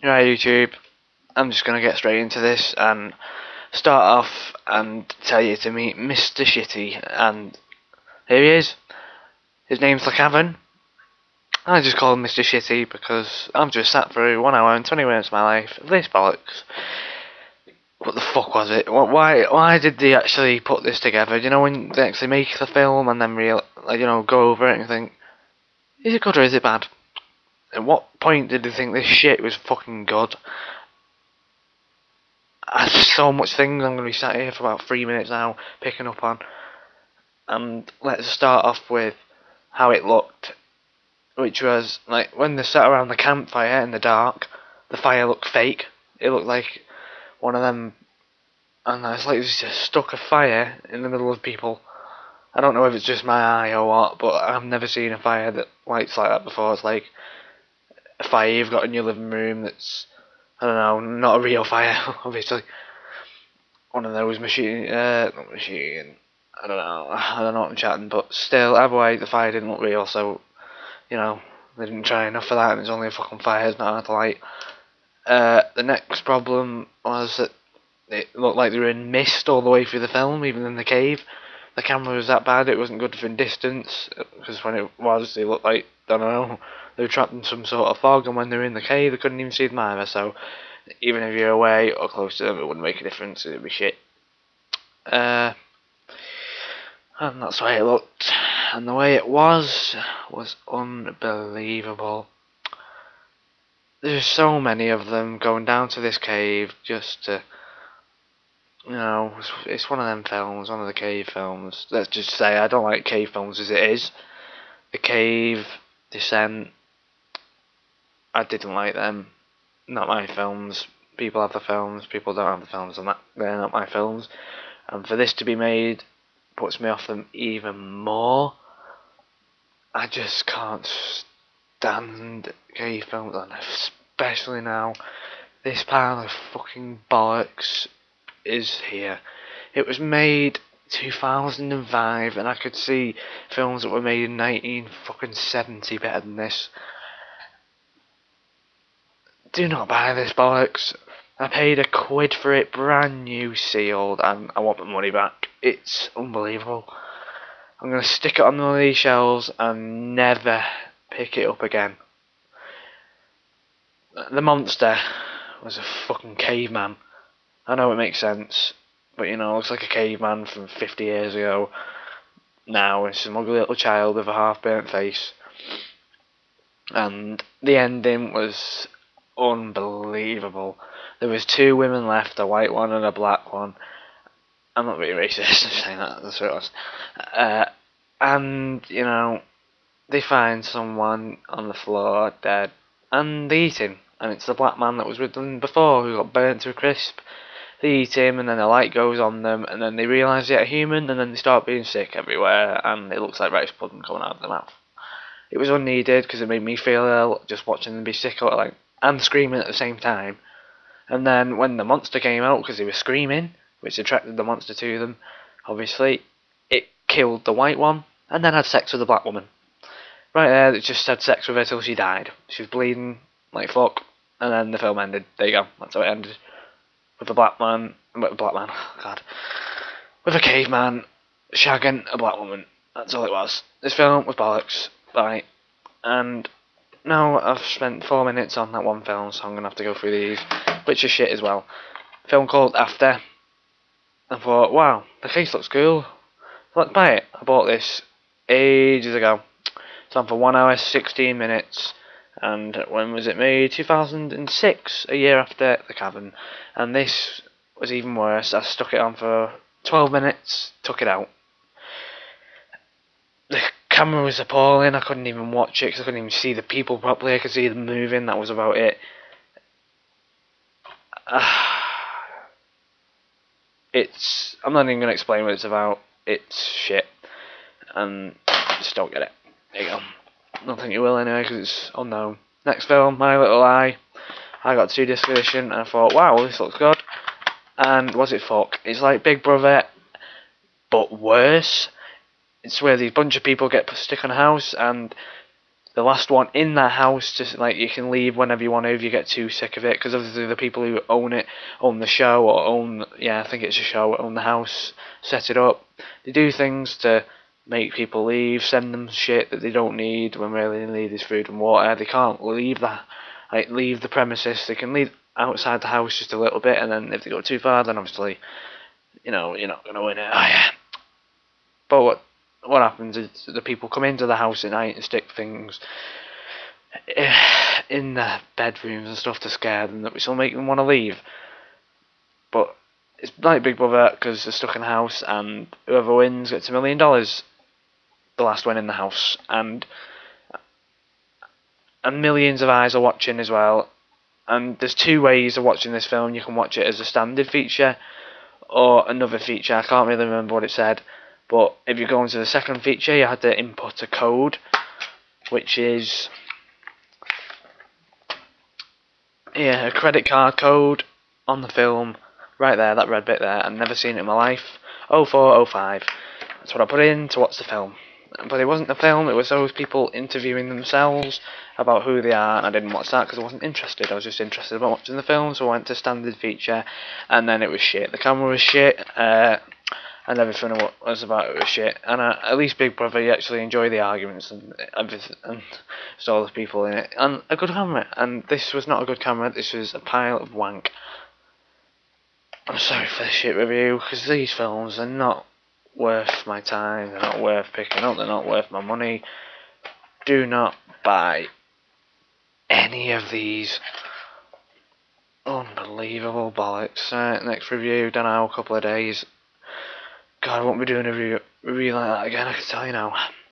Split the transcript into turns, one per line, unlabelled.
Right, YouTube, I'm just gonna get straight into this and start off and tell you to meet Mr. Shitty, and here he is. His name's the Cavern. I just call him Mr. Shitty because I've just sat through 1 hour and 20 minutes of my life of this bollocks. What the fuck was it? Why did they actually put this together? You know, when they actually make the film and then go over it and think, is it good or is it bad? At what point did they think this shit was fucking good? There's so much things I'm going to be sat here for about 3 minutes now picking up on. And let's start off with how it looked, which was like when they sat around the campfire in the dark, the fire looked fake. It looked like one of them, and it's like there's just stuck a fire in the middle of people. I don't know if it's just my eye or what, but I've never seen a fire that lights like that before. It's like a fire you've got in your living room that's, I don't know, not a real fire, obviously. One of those not machine, I don't know what I'm chatting, but still, either way, the fire didn't look real, so, they didn't try enough for that, and it's only a fucking fire, it's not hard to light. The next problem was that it looked like they were in mist all the way through the film, even in the cave. The camera was that bad, it wasn't good from distance, because when it was, they looked like, I don't know, they were trapped in some sort of fog, and when they were in the cave, they couldn't even see them either, so even if you're away or close to them, it wouldn't make a difference, it'd be shit. And that's the way it looked, and the way it was unbelievable. There's so many of them going down to this cave just to, it's one of them films, one of the cave films. Let's just say I don't like cave films as it is. The Cave, Descent, I didn't like them. Not my films. People have the films, people don't have the films, and they're not my films. And for this to be made puts me off them even more. I just can't stand cave films, and especially now. This pile of fucking bollocks is here. It was made 2005, and I could see films that were made in 1970 better than this. Do not buy this bollocks. I paid £1 for it, brand new, sealed, and I want my money back. It's unbelievable. I'm going to stick it on one of these shelves and never pick it up again. The monster was a fucking caveman. I know it makes sense, but it looks like a caveman from 50 years ago. Now it's an ugly little child with a half-burnt face. And the ending was unbelievable. There was 2 women left, a white one and a black one. I'm not being racist, I'm saying that's what it was. And, they find someone on the floor dead, and they eat him. And it's the black man that was with them before who got burnt to a crisp. They eat him, and then the light goes on them, and then they realise they're human, and then they start being sick everywhere, and it looks like rice pudding coming out of their mouth. It was unneeded because it made me feel ill just watching them be sick and screaming at the same time. And then when the monster came out, because they were screaming, which attracted the monster to them, obviously, it killed the white one, and then had sex with the black woman. Right there, it just had sex with her till she died. She was bleeding like fuck, and then the film ended. There you go, that's how it ended. With a black man, God. With a caveman shagging a black woman. That's all it was. This film was bollocks. Bye. And now I've spent 4 minutes on that one film, so I'm going to have to go through these, which is shit as well. Film called After. I thought, wow, the case looks cool. So let's buy it. I bought this ages ago. It's on for 1 hour, 16 minutes. And when was it made? 2006, a year after The Cavern. And this was even worse. I stuck it on for 12 minutes, took it out. The camera was appalling. I couldn't even watch it because I couldn't even see the people properly. I could see them moving. That was about it. I'm not even going to explain what it's about. It's shit. And just don't get it. There you go. I don't think you will anyway because it's unknown. Next film, My Little Lie. I got 2-disc edition and I thought, wow, this looks good. And was it fuck? It's like Big Brother, but worse. It's where these bunch of people get stuck in a house and the last one in that house, just like you can leave whenever you want to if you get too sick of it, because obviously the people who own the show, or I think it's a show, own the house, set it up. They do things to make people leave, send them shit that they don't need when really they need is food and water. They can't leave the premises. They can leave outside the house just a little bit, and then if they go too far, then obviously, you're not gonna win it. Oh, yeah. But what happens is the people come into the house at night and stick things in the bedrooms and stuff to scare them, that which will make them want to leave. But it's like Big Brother, because they're stuck in a house, and whoever wins gets $1 million. The last one in the house, and millions of eyes are watching as well. And there's two ways of watching this film. You can watch it as a standard feature or another feature. I can't really remember what it said, but if you go into the second feature, you had to input a code, which is a credit card code on the film, right there, that red bit there. I've never seen it in my life. 0405. That's what I put in to watch the film. But it wasn't the film, it was those people interviewing themselves about who they are, and I didn't watch that because I wasn't interested. I was just interested about watching the film, so I went to standard feature, and then it was shit. The camera was shit, and everything was about it was shit. And at least Big Brother, you actually enjoy the arguments and everything, and just all the people in it, and a good camera. And this was not a good camera, this was a pile of wank. I'm sorry for the shit review, because these films are not worth my time, they're not worth picking up, they're not worth my money. Do not buy any of these. Unbelievable bollocks. Next review, don't know, a couple of days. God, I won't be doing a review like that again, I can tell you now.